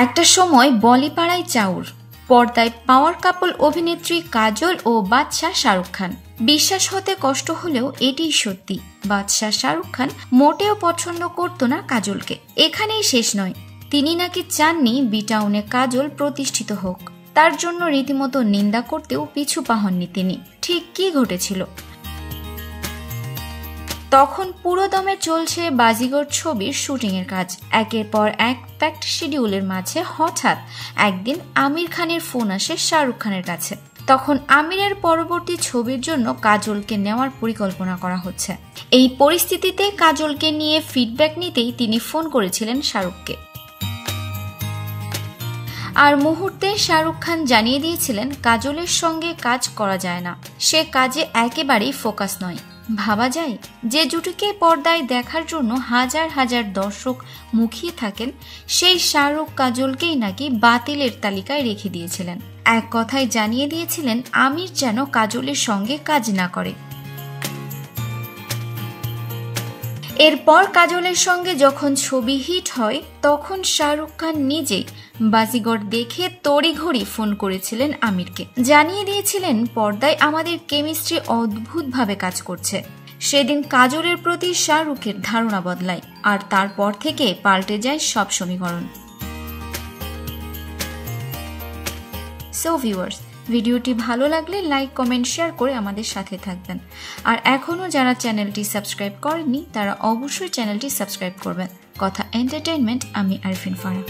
একটা সময় বলিপাড়ায় চাউর, পর্দায় পাওয়ার কাপল অভিনেত্রী কাজল ও বাদশাহ শাহরুখ খান। বিশ্বাস হতে কষ্ট হলেও এটিই সত্যি, বাদশাহ শাহরুখ খান মোটেও পছন্দ করত না কাজলকে। এখানেই শেষ নয়, তিনি নাকি চাননি বিটাউনে কাজল প্রতিষ্ঠিত হোক। তার জন্য রীতিমতো নিন্দা করতেও পিছু পা হননি তিনি। ঠিক কি ঘটেছিল? তখন পুরোদমে চলছে বাজিগর ছবির শুটিংয়ের কাজ। একের পর এক প্যাকড শিডিউলের মাঝে হঠাৎ একদিন আমির খানের ফোন আসে শাহরুখ খানের কাছে। তখন আমিরের পরবর্তী ছবির জন্য কাজলকে নেওয়ার পরিকল্পনা করা হচ্ছে। এই পরিস্থিতিতে কাজলকে নিয়ে ফিডব্যাক নিতেই তিনি ফোন করেছিলেন শাহরুখকে। আর মুহূর্তে শাহরুখ খান জানিয়ে দিয়েছিলেন কাজলের সঙ্গে কাজ করা যায় না, সে কাজে একেবারেই ফোকাস নয়। ভাবা যায়, যে জুটিকে পর্দায় দেখার জন্য হাজার হাজার দর্শক মুখিয়ে থাকেন, সেই শাহরুখ কাজলকেই নাকি বাতিলের তালিকায় রেখে দিয়েছিলেন। এক কথায় জানিয়ে দিয়েছিলেন আমির যেন কাজলের সঙ্গে কাজ না করে। এরপর কাজলের সঙ্গে যখন ছবি হিট হয়, তখন শাহরুখ খান নিজেই বাজিগর দেখে তড়িঘড়ি ফোন করেছিলেন আমিরকে। জানিয়ে দিয়েছিলেন পর্দায় আমাদের কেমিস্ট্রি অদ্ভুতভাবে কাজ করছে। সেদিন কাজলের প্রতি শাহরুখের ধারণা বদলায়, আর তারপর থেকে পাল্টে যায় সব সমীকরণ। সো ভিউয়ার্স, ভিডিওটি ভালো লাগলে লাইক, কমেন্ট, শেয়ার করে আমাদের সাথে থাকবেন। আর এখনও যারা চ্যানেলটি সাবস্ক্রাইব করেননি তারা অবশ্যই চ্যানেলটি সাবস্ক্রাইব করবেন। কথা এন্টারটেইনমেন্ট, আমি আরফিন ফারা।